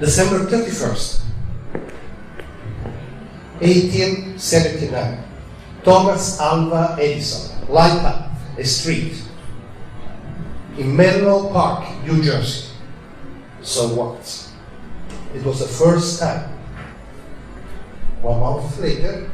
December 31st, 1879, Thomas Alva Edison light up a street in Menlo Park, New Jersey. So what? It was the first time. 1 month later,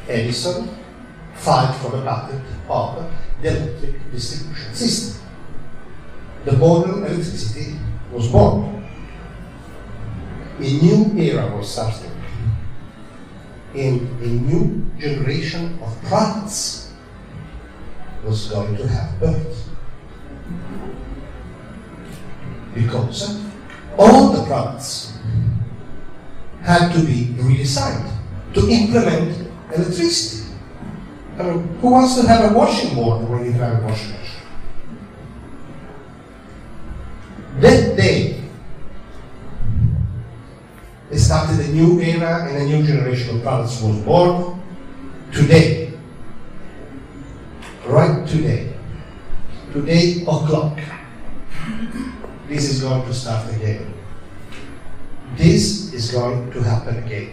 Edison filed for the patent of the electric distribution system. The modern electricity was born. A new era was starting. And a new generation of products was going to have birth. Because all the products had to be redesigned to implement electricity. I mean, who wants to have a washing board when you have a washing machine? That day, it started a new era and a new generation of products was born. Today, right today, 8:00, this is going to start again. This is going to happen again.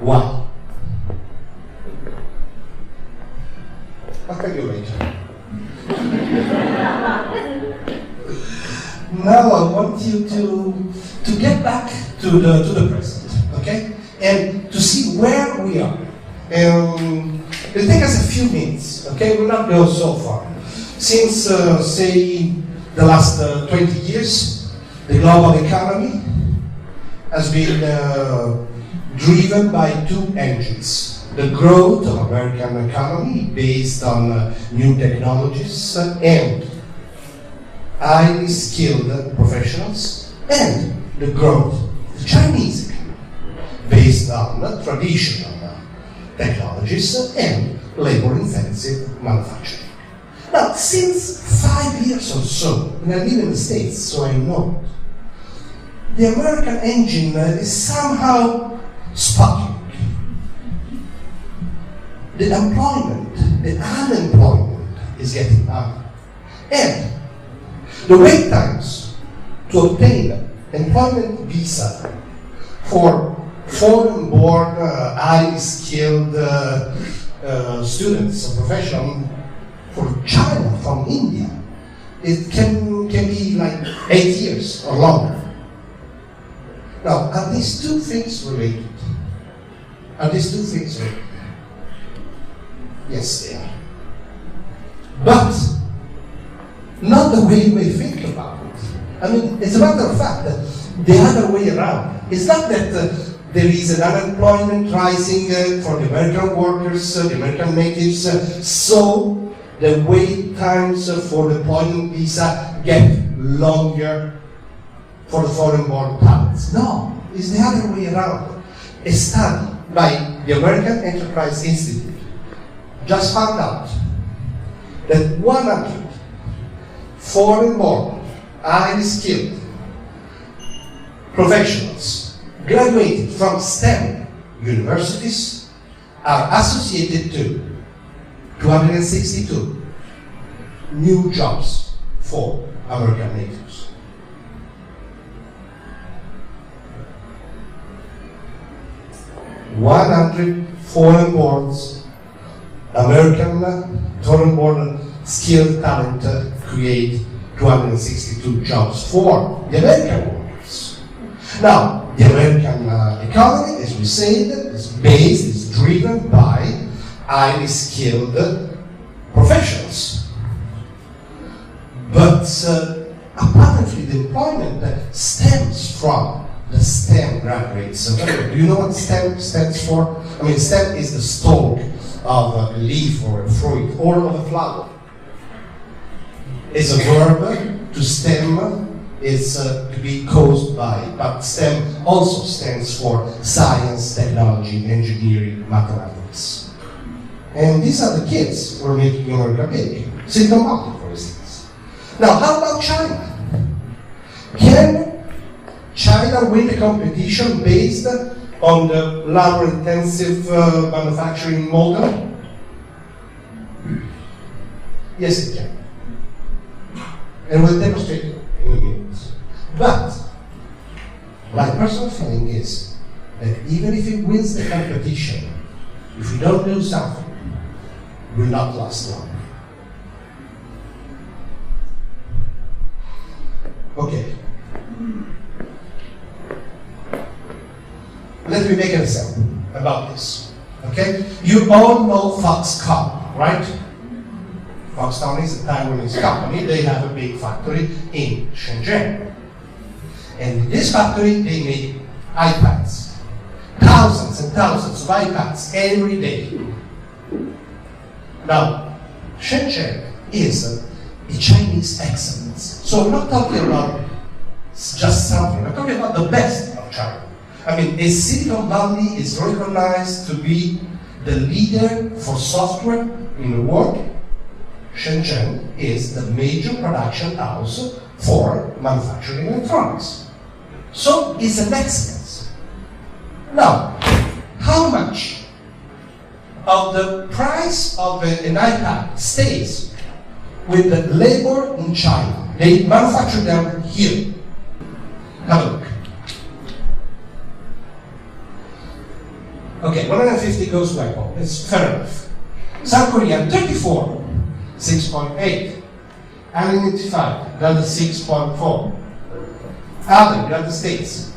Why? I'll tell you later. Now I want you to get back to the present, okay? And to see where we are. It'll take us a few minutes, okay? We'll not go so far. Since, say, the last 20 years, the global economy has been driven by two engines. The growth of American economy based on new technologies and highly skilled professionals, and the growth of the Chinese economy based on traditional technologies and labor-intensive manufacturing. Now, since 5 years or so, and I live in the States, so I know it, the American engine is somehow sputtering. The employment, the unemployment is getting higher. And the wait times to obtain employment visa for foreign-born, highly skilled students or professionals from China, from India, it can be like 8 years or longer. Now, are these two things related? Are these two things related? Yes, they are. But not the way we think about it. I mean, it's a matter of fact that the other way around. It's not that there is an unemployment rising for the American workers, the American natives, so the wait times for the employment visa get longer for the foreign-born talents. No, it's the other way around. A study by the American Enterprise Institute just found out that 100 foreign-born, highly skilled professionals graduated from STEM universities are associated to 262 new jobs for American natives. (100 foreign-born American foreign-born skilled talent create 262 jobs for the American workers. Now, the American economy, as we said, is driven by highly skilled professionals. But apparently the employment stems from the STEM graduates. Do you know what STEM stands for? I mean, STEM is the stalk of a leaf or a fruit or of a flower. It's a verb. To stem is to be caused by, but STEM also stands for science, technology, engineering, mathematics. And these are the kids who are making America big. Silicon Valley, for instance. Now, how about China? Can China win the competition based on the labor-intensive manufacturing model? Yes, it can. And we'll demonstrate it in a minute. But My personal feeling is that even if it wins the competition, if we don't do something, it will not last long. Okay. Let me make an example about this. Okay? You all know Foxconn, right? Foxconn is a Taiwanese company. They have a big factory in Shenzhen. And in this factory, they make iPads. Thousands and thousands of iPads every day. Now, Shenzhen is a Chinese excellence. So I'm not talking about just something. I'm talking about the best of China. I mean, as Silicon Valley is recognized to be the leader for software in the world, Shenzhen is the major production house for manufacturing electronics. So it's an excellence. Now, how much of the price of an iPad stays with the labor in China? They manufacture them here. Have a look. Okay, 150 goes to Apple. It's fair enough. South Korea, 34, 6.8. Unidentified, another 6.4. Other, United States,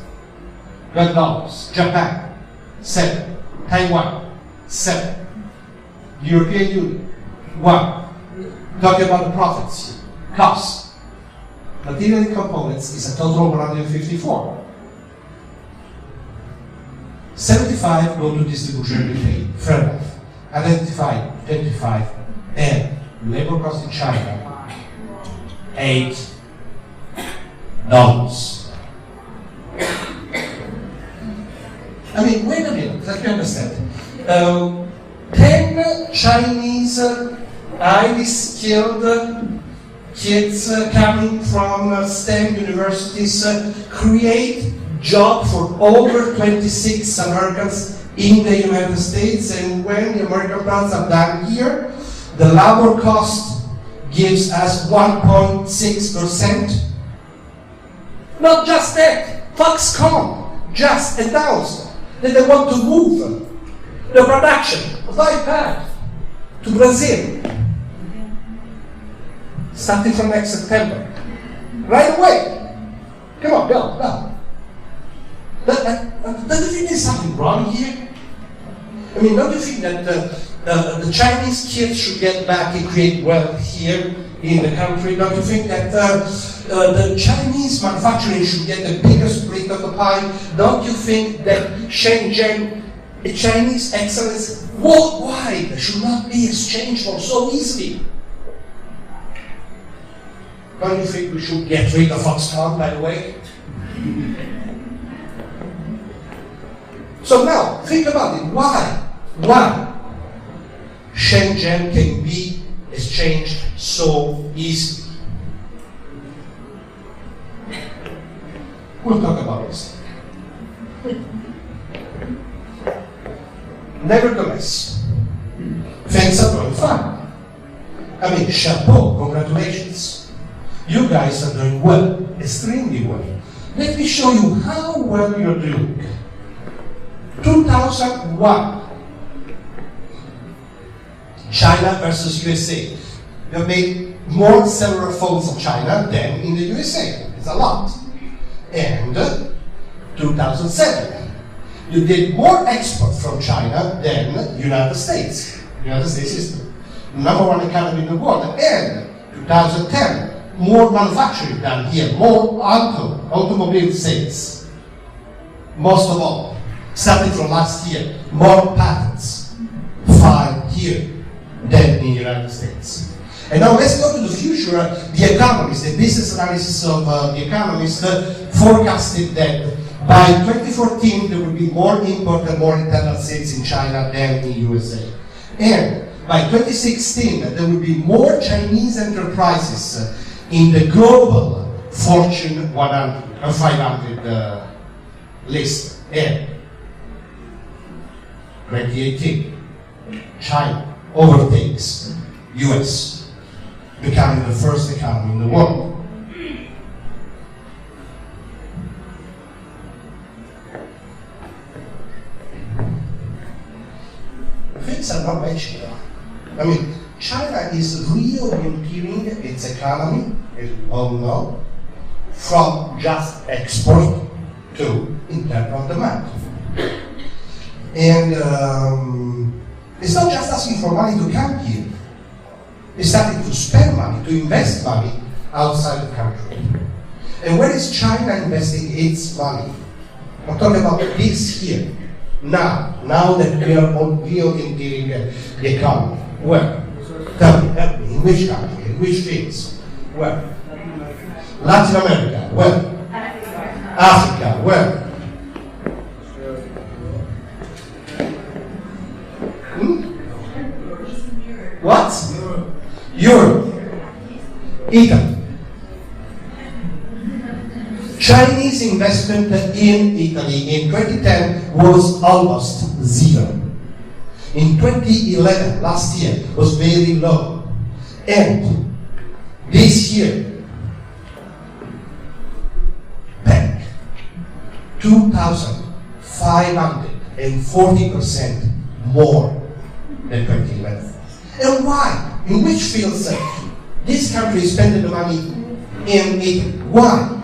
$12. Japan, 7. Taiwan, 7. European Union, 1. Talking about the profits, costs. Material and components is a total of 154. 75 go to distribution and retail, fair enough. Identified, 25, and labor cost in China, $8. I mean, wait a minute, let me understand. 10 Chinese highly skilled kids coming from STEM universities create jobs for over 26 Americans in the United States, and when the American plants are done here, the labor cost gives us 1.6%. Not just that, Foxconn just announced that they want to move the production of iPad to Brazil, starting from next September. Right away. Come on, go. Don't you think there's something wrong here? I mean, don't you think that the Chinese kids should get back and create wealth here in the country? Don't you think that the Chinese manufacturing should get the biggest split of the pie? Don't you think that Shenzhen, a Chinese excellence worldwide, should not be exchangeable so easily? Don't you think we should get rid of Foxconn, by the way? So now, think about it. Why Shenzhen can be exchanged so easily? We'll talk about this. Nevertheless, things are going fine. I mean, chapeau, congratulations. You guys are doing well, extremely well. Let me show you how well you're doing. 2001, China versus USA. You have made more cellular phones in China than in the USA. It's a lot. And 2007, you did more export from China than the United States. The United States is the #1 economy in the world. And 2010, more manufacturing than here, more automobile sales. Most of all, starting from last year, more patents filed here than in the United States. And now let's go to the future. The economists, the business analysis of the economists forecasted that by 2014 there will be more import and more internal sales in China than in the USA. And by 2016 there will be more Chinese enterprises in the global Fortune 100 or 500 list. And 2018, China overtakes US, becoming the first economy in the world. we all know, from just export to internal demand. And it's not just asking for money to come here. It's starting to spend money, to invest money outside the country. And where is China investing its money? I'm talking about this here, now that we are all re-orienting the economy. Where? Tell me, help me, in which country, in which fields? Where? Latin America, where? Africa, where? What? Europe. Italy. Chinese investment in Italy in 2010 was almost zero. In 2011, last year, was very low. And this year, back 2,540% more than 2011. And why? In which fields this country is spending the money in Italy? Why?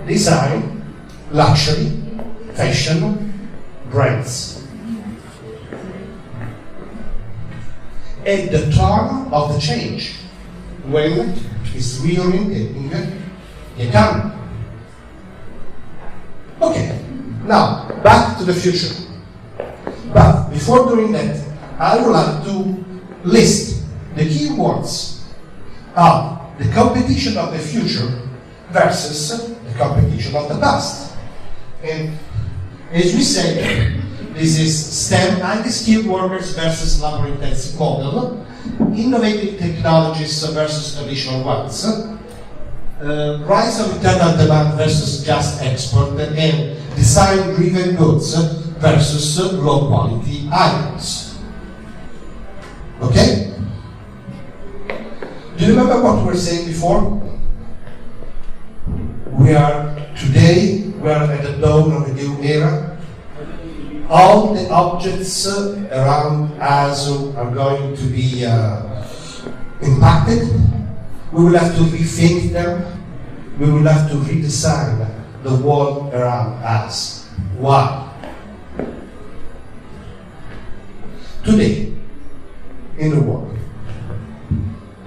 Design, luxury, fashion, brands. At the turn of the change, when it's reorienting the economy. Okay, now back to the future. But before doing that, I would like to list the key words of the competition of the future versus the competition of the past. And as we said, this is STEM, highly-skilled workers versus labor-intensive model, innovative technologies versus traditional ones, rise of internal demand versus just export, and design-driven goods versus low-quality items. Okay? Do you remember what we were saying before? We are at the dawn of a new era. All the objects around us are going to be impacted. We will have to rethink them. We will have to redesign the world around us. Why? Today, in the world,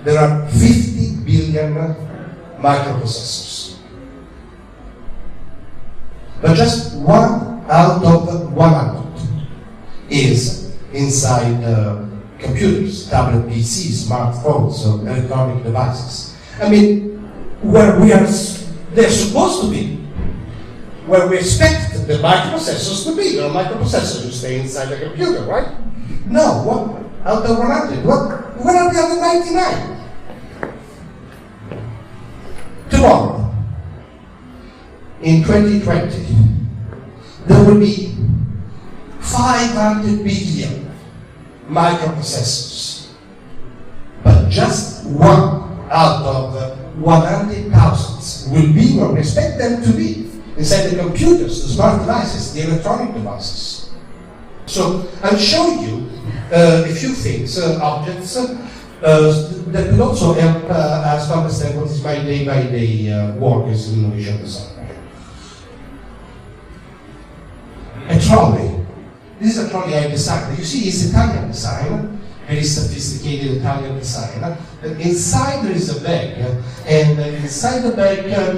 there are 50 billion microprocessors. But just 1 out of 100 is inside computers, tablet PCs, smartphones, or electronic devices. I mean, where they're supposed to be, where we expect the microprocessors to be. There are microprocessors who stay inside the computer, right? No, 1 out of 100. What are the other 99? Tomorrow, in 2020, there will be 500 billion microprocessors, but just 1 out of 100,000 will be where we expect them to be, inside the computers, the smart devices, the electronic devices. So I'll show you a few things, objects, that will also help us to understand what is my day-by-day work as an innovation designer. A trolley. This is a trolley I designed. You see, it's Italian design, very sophisticated Italian design. Inside there is a bag, and inside the bag there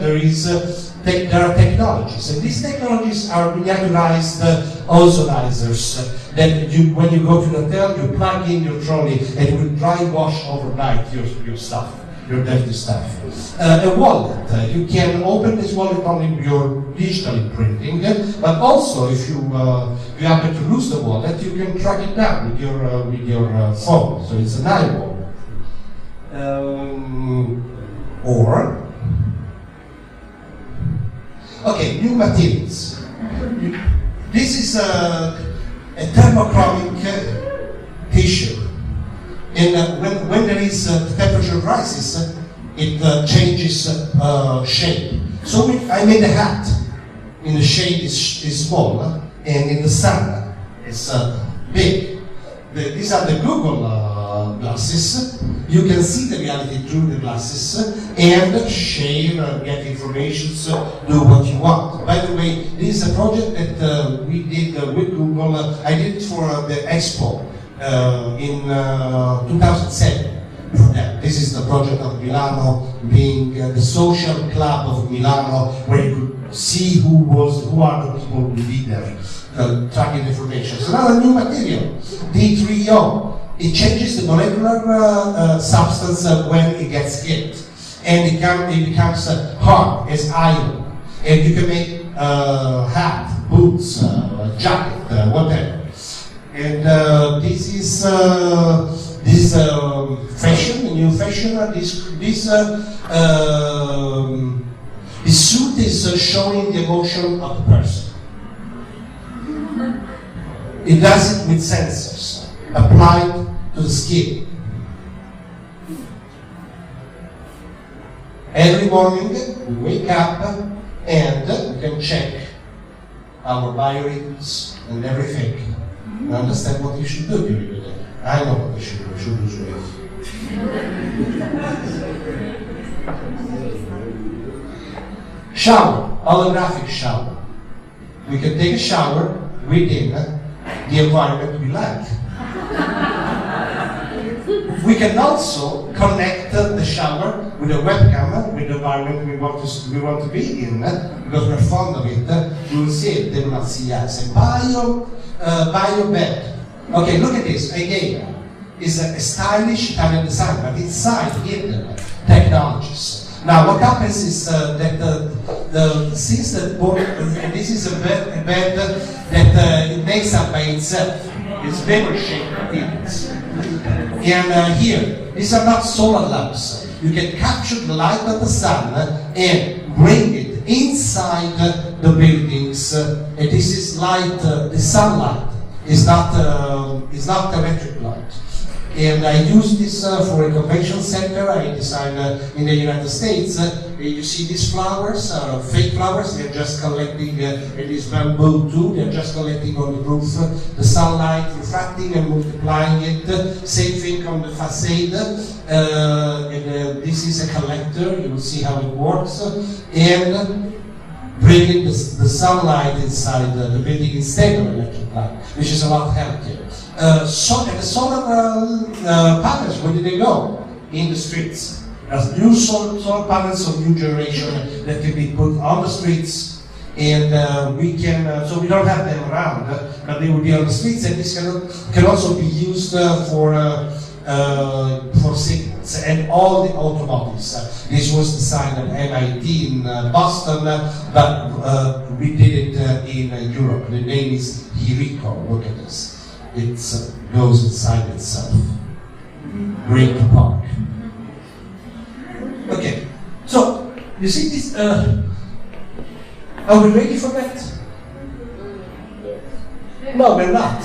are technologies, and these technologies are miniaturized ozonizers that when you go to the hotel, you plug in your trolley and it will dry wash overnight your stuff, your dirty stuff. A wallet, you can open this wallet only with your digital printing, but also if you happen to lose the wallet, you can track it down with your phone. So it's an eyeball. Okay, new materials. This is a thermochromic tissue. And when there is temperature rises, it changes shape. So I made a hat. In the shade is small, and in the sun it's big. These are the Google glasses. You can see the reality through the glasses and share, get information, do what you want. By the way, this is a project that we did with Google. I did it for the Expo in 2007. For them. This is the project of Milano, being the social club of Milano, where you could see who are the people who be there, tracking information. So now a new material, D3O. It changes the molecular substance when it gets hit, and it becomes hard as iron, and you can make hat, boots, jacket, whatever. And this is fashion, a new fashion. This suit is showing the emotion of the person. It does it with sensors applied to the skin. Every morning we wake up and we can check our biorhythms and everything and understand what you should do during the day. I know what I should do. I should lose weight. Shower, holographic shower. We can take a shower within the environment we like. We can also connect the shower with a webcam, with the environment we want to be in, because we're fond of it. You will see it, they will see us. Bio bed. Okay, look at this. Again, it's a stylish Italian design, but inside hidden technologies. Now, what happens is that since this is a bed that it makes up by itself. It's memory-shaped materials. And here, these are not solar lamps. You can capture the light of the sun and bring it inside the buildings. And this is light, the sunlight is not electric light. And I use this for a convention center. I design in the United States. You see these flowers, fake flowers. They're just collecting, it is bamboo too. They're just collecting on the roof the sunlight, refracting and multiplying it. Same thing on the facade. This is a collector. You will see how it works. And bringing the sunlight inside the building instead of electric light, which is a lot healthier. And the solar panels, where did they go? In the streets. As new solar panels of new generation that can be put on the streets, and we can, so we don't have them around, but they will be on the streets, and this can also be used for signals and all the automotives. This was designed at MIT in Boston, but we did it in Europe. The name is Hirico. Look at this. It goes inside itself. Great park. Okay, so you see this. Are we ready for that? No, we're not.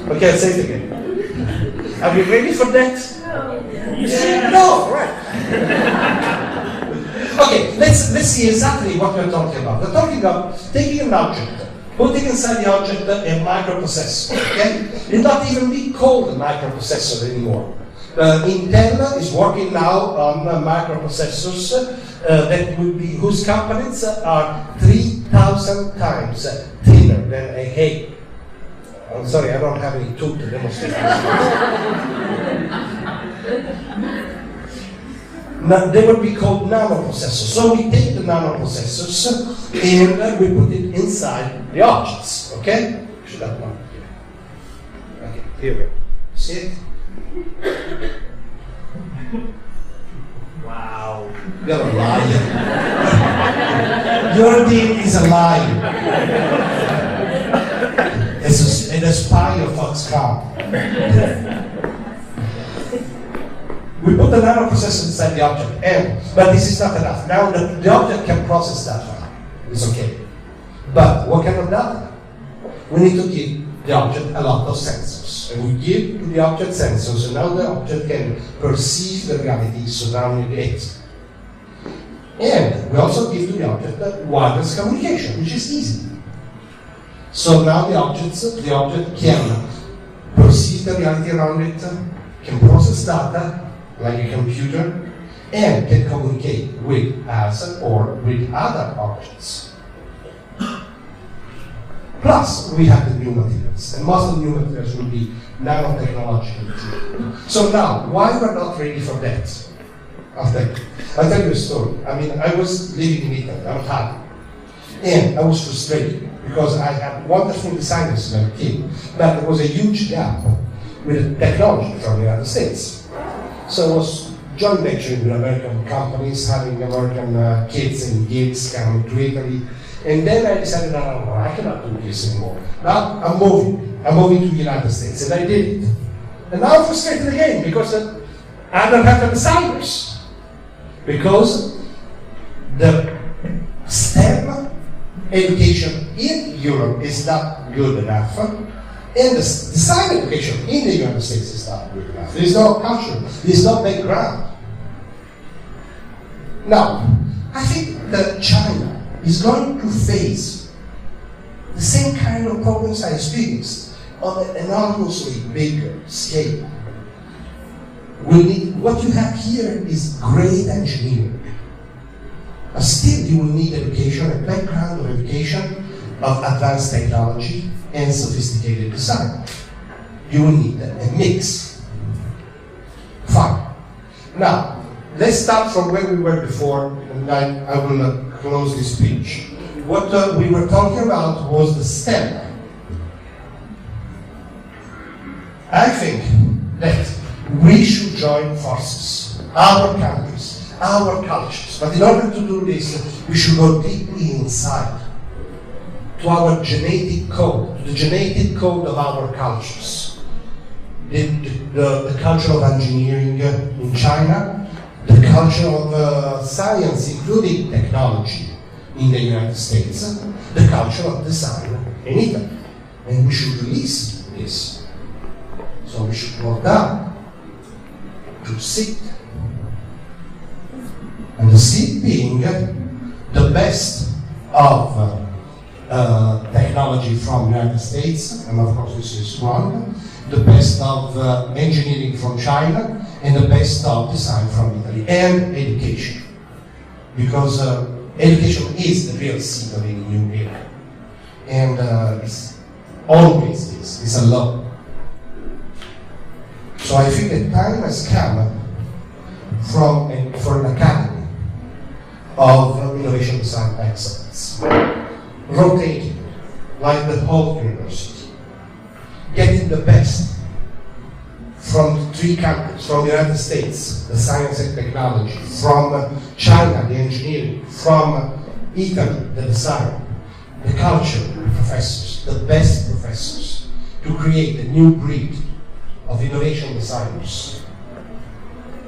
Okay, I'll say it again. Are we ready for that? Yeah. No, right. Okay, let's see exactly what we're talking about. We're talking about taking an object, putting inside the object a microprocessor. Okay, it's not even be called a microprocessor anymore. Intel is working now on microprocessors that will be whose components are 3,000 times thinner than a hair. I'm sorry, I don't have any tool to demonstrate this. Now, they would be called nanoprocessors. So we take the nanoprocessors and we put it inside the objects. Okay? Should have one here. Okay, here we go. See it? Wow. You're a liar. Your team is a liar. It's a spy of Foxconn. We put the nanoprocessor inside the object, but this is not enough. Now the object can process data. It's okay. But what kind of data? We need to give the object a lot of sensors. And we give to the object sensors, and now the object can perceive the reality surrounding it. And we also give to the object wireless communication, which is easy. So now the object can perceive the reality around it, can process data like a computer, and can communicate with us or with other objects. Plus, we have the new materials, and most of the new materials will be nanotechnological. So now, why we're not ready for that? I'll tell you a story. I mean, I was living in Italy, I'm Italian, and I was frustrated because I had wonderful designers when I came, but there was a huge gap with technology from the United States. So I was joint venturing with American companies, having American kids and gigs coming to Italy. And then I decided, no, I cannot do this anymore. Now I'm moving to the United States, and I did it. And now I'm frustrated again because I don't have the designers. Because the STEM education in Europe is not good enough, and the design education in the United States is not good enough. There is no culture, there is no background. Now, I think that China is going to face the same kind of problems I experienced on an enormously bigger scale. What you have here is great engineering. But still you will need education, a background of education of advanced technology and sophisticated design. You will need a mix. Fine. Now, let's start from where we were before, and I will close this speech. What we were talking about was the STEM. I think that we should join forces, our countries, our cultures. But in order to do this, we should go deeply inside to our genetic code, to the genetic code of our cultures. The culture of engineering in China, the culture of science, including technology, in the United States, the culture of design in Italy. And we should release this. So we should go down to sit. And the seat being the best of technology from the United States, and of course this is one, the best of engineering from China, and the best of design from Italy, and education. Because education is the real seed of any new era. And it's always is, it's a law. So I think the time has come for an academy of innovation design excellence, rotating like the whole university, getting the best from 3 countries, from the United States, the science and technology, from China, the engineering, from Italy, the design, the culture, the professors, the best professors, to create a new breed of innovation designers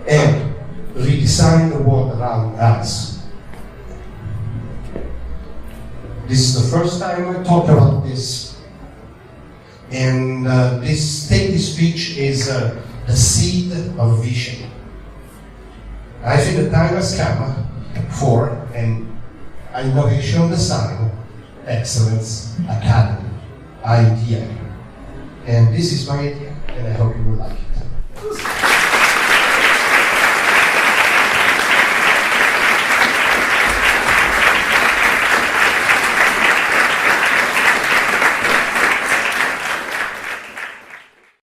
and redesign the world around us. This is the first time I talk about this, and this speech is the seed of vision. I think the time has come for an innovation design excellence academy idea, and this is my idea, and I hope you will like it.